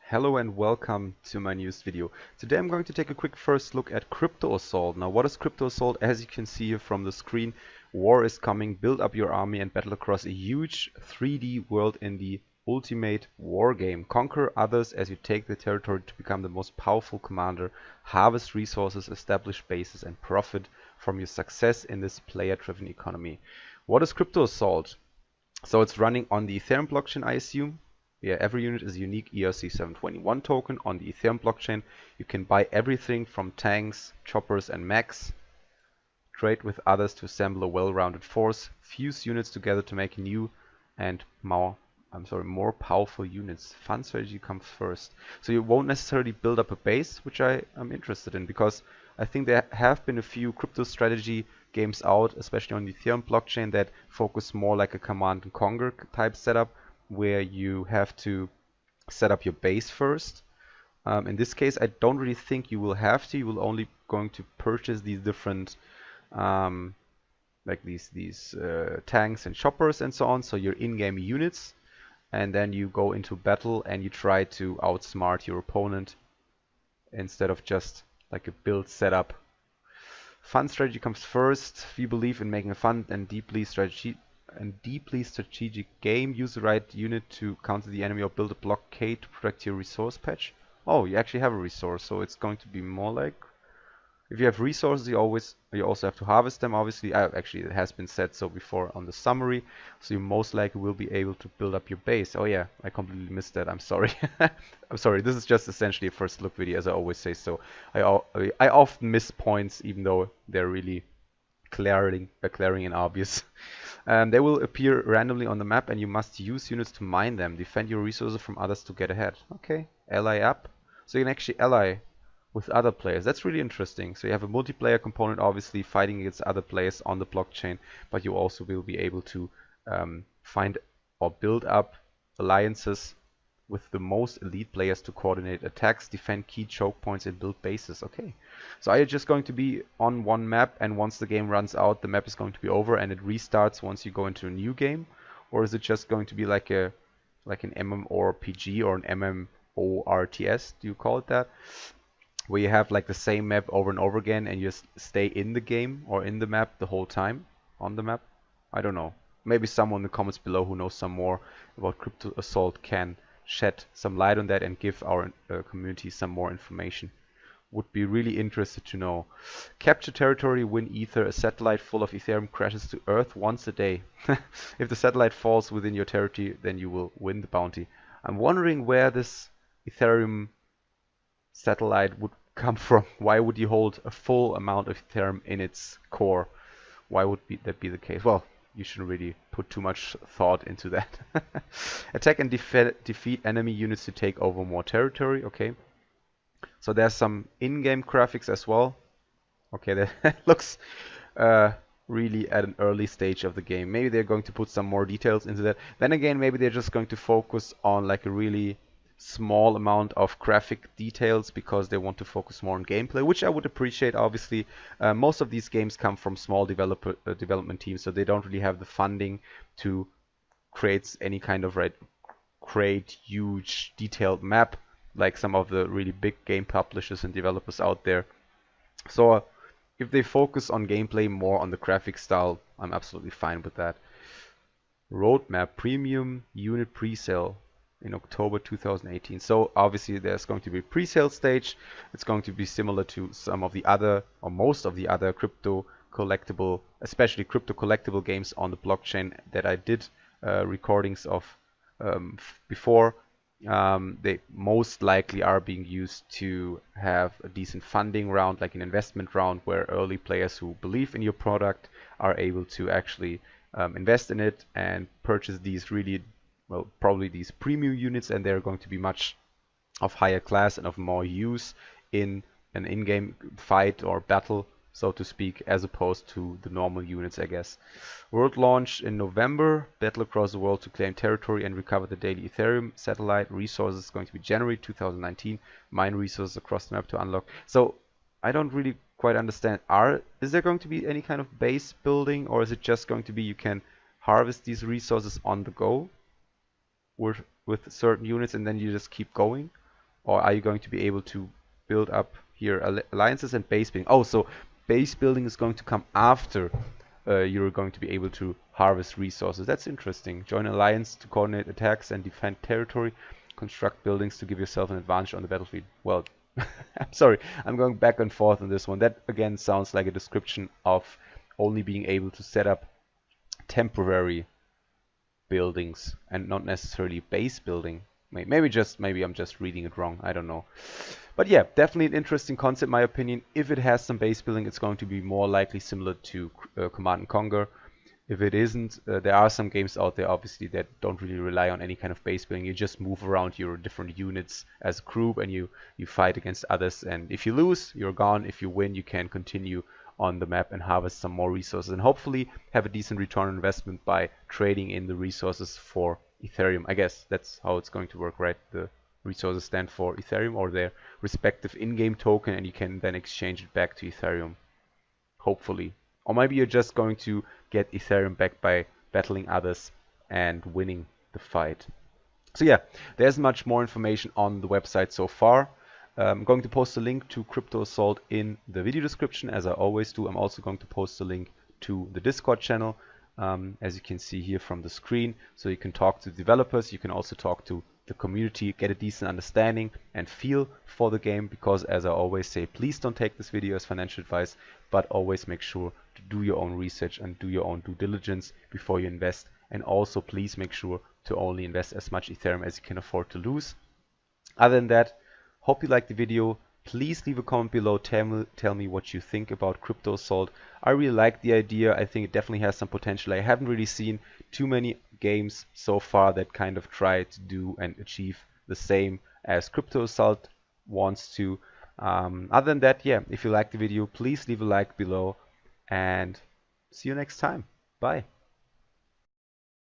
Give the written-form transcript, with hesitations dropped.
Hello and welcome to my newest video. Today I'm going to take a quick first look at Cryptoassault. Now what is Cryptoassault? As you can see here from the screen, war is coming, build up your army and battle across a huge 3D world in the ultimate war game. Conquer others as you take the territory to become the most powerful commander, harvest resources, establish bases and profit from your success in this player-driven economy. What is Cryptoassault? So it's running on the Ethereum blockchain, I assume. Yeah, every unit is a unique ERC-721 token on the Ethereum blockchain. You can buy everything from tanks, choppers and mechs, trade with others to assemble a well-rounded force, fuse units together to make new and more powerful units. Fun strategy comes first. So you won't necessarily build up a base, which I am interested in, because I think there have been a few crypto strategy games out, especially on the Ethereum blockchain, that focus more like a command and conquer type setup, where you have to set up your base first. In this case, I don't really think you will have to. You will only going to purchase these different like these tanks and choppers and so on, so your in-game units, and then you go into battle and you try to outsmart your opponent instead of just like a build setup. Fun strategy comes first. We believe in making a fun and deeply strategic game. Use the right unit to counter the enemy or build a blockade to protect your resource patch. Oh, you actually have a resource, so it's going to be more like, if you have resources, you also have to harvest them. Obviously, actually it has been said so before on the summary, so you most likely will be able to build up your base. Oh yeah, I completely missed that. I'm sorry. I'm sorry. This is just essentially a first look video, as I always say. So I often miss points, even though they're really glaring and obvious. They will appear randomly on the map, and you must use units to mine them. Defend your resources from others to get ahead. Okay, ally up. So you can actually ally with other players. That's really interesting. So you have a multiplayer component, obviously fighting against other players on the blockchain, but you also will be able to find or build up alliances with the most elite players to coordinate attacks, defend key choke points and build bases. Okay, so are you just going to be on one map, and once the game runs out, the map is going to be over and it restarts once you go into a new game? Or is it just going to be like an MMORPG or an MMORTS, do you call it that, where you have like the same map over and over again and you just stay in the game or in the map the whole time on the map? I don't know. Maybe someone in the comments below who knows some more about Cryptoassault can shed some light on that and give our community some more information. Would be really interested to know. Capture territory, win ether. A satellite full of Ethereum crashes to Earth once a day. If the satellite falls within your territory, then you will win the bounty. I'm wondering where this Ethereum satellite would come from. Why would you hold a full amount of Ethereum in its core? Why would that be the case? Well, you shouldn't really put too much thought into that. Attack and defeat enemy units to take over more territory. Okay. So there's some in-game graphics as well. Okay, that looks really at an early stage of the game. Maybe they're going to put some more details into that. Then again, maybe they're just going to focus on like a really small amount of graphic details because they want to focus more on gameplay, which I would appreciate. Obviously, most of these games come from small development teams, so they don't really have the funding to create any kind of create huge detailed map like some of the really big game publishers and developers out there. So if they focus on gameplay more on the graphic style, I'm absolutely fine with that. Roadmap premium unit presale in October 2018. So obviously there's going to be a pre-sale stage. It's going to be similar to some of the other, or most of the other crypto collectible, especially crypto collectible games on the blockchain that I did recordings of before. They most likely are being used to have a decent funding round, like an investment round, where early players who believe in your product are able to actually invest in it and purchase these really, well, probably these premium units, and they're going to be much of higher class and of more use in an in-game fight or battle, so to speak, as opposed to the normal units, I guess. World launch in November. Battle across the world to claim territory and recover the daily Ethereum satellite. Resources is going to be January 2019. Mine resources across the map to unlock. So I don't really quite understand. Is there going to be any kind of base building, or is it just going to be you can harvest these resources on the go with certain units and then you just keep going? or are you going to be able to build up here alliances and base building? Oh, so base building is going to come after you're going to be able to harvest resources. That's interesting. Join an alliance to coordinate attacks and defend territory. Construct buildings to give yourself an advantage on the battlefield. Well, I'm sorry, I'm going back and forth on this one. That again sounds like a description of only being able to set up temporary buildings and not necessarily base building. Maybe I'm just reading it wrong. I don't know. But yeah, definitely an interesting concept, in my opinion. If it has some base building, it's going to be more likely similar to Command and Conquer. If it isn't, there are some games out there, obviously, that don't really rely on any kind of base building. You just move around your different units as a group, and you fight against others. And if you lose, you're gone. If you win, you can continue on the map and harvest some more resources, and hopefully have a decent return on investment by trading in the resources for Ethereum. I guess that's how it's going to work, right? The resources stand for Ethereum or their respective in-game token, and you can then exchange it back to Ethereum, hopefully. Or maybe you're just going to get Ethereum back by battling others and winning the fight. So yeah, there's much more information on the website so far. I'm going to post a link to Cryptoassault in the video description, as I always do. I'm also going to post a link to the Discord channel, as you can see here from the screen. So you can talk to developers, you can also talk to the community, get a decent understanding and feel for the game, because as I always say, please don't take this video as financial advice, but always make sure to do your own research and do your own due diligence before you invest. And also please make sure to only invest as much Ethereum as you can afford to lose. Other than that, hope you liked the video. Please leave a comment below, tell me what you think about Cryptoassault. I really like the idea. I think it definitely has some potential. I haven't really seen too many games so far that kind of try to do and achieve the same as Cryptoassault wants to. Other than that, yeah, if you liked the video, please leave a like below, and see you next time. Bye.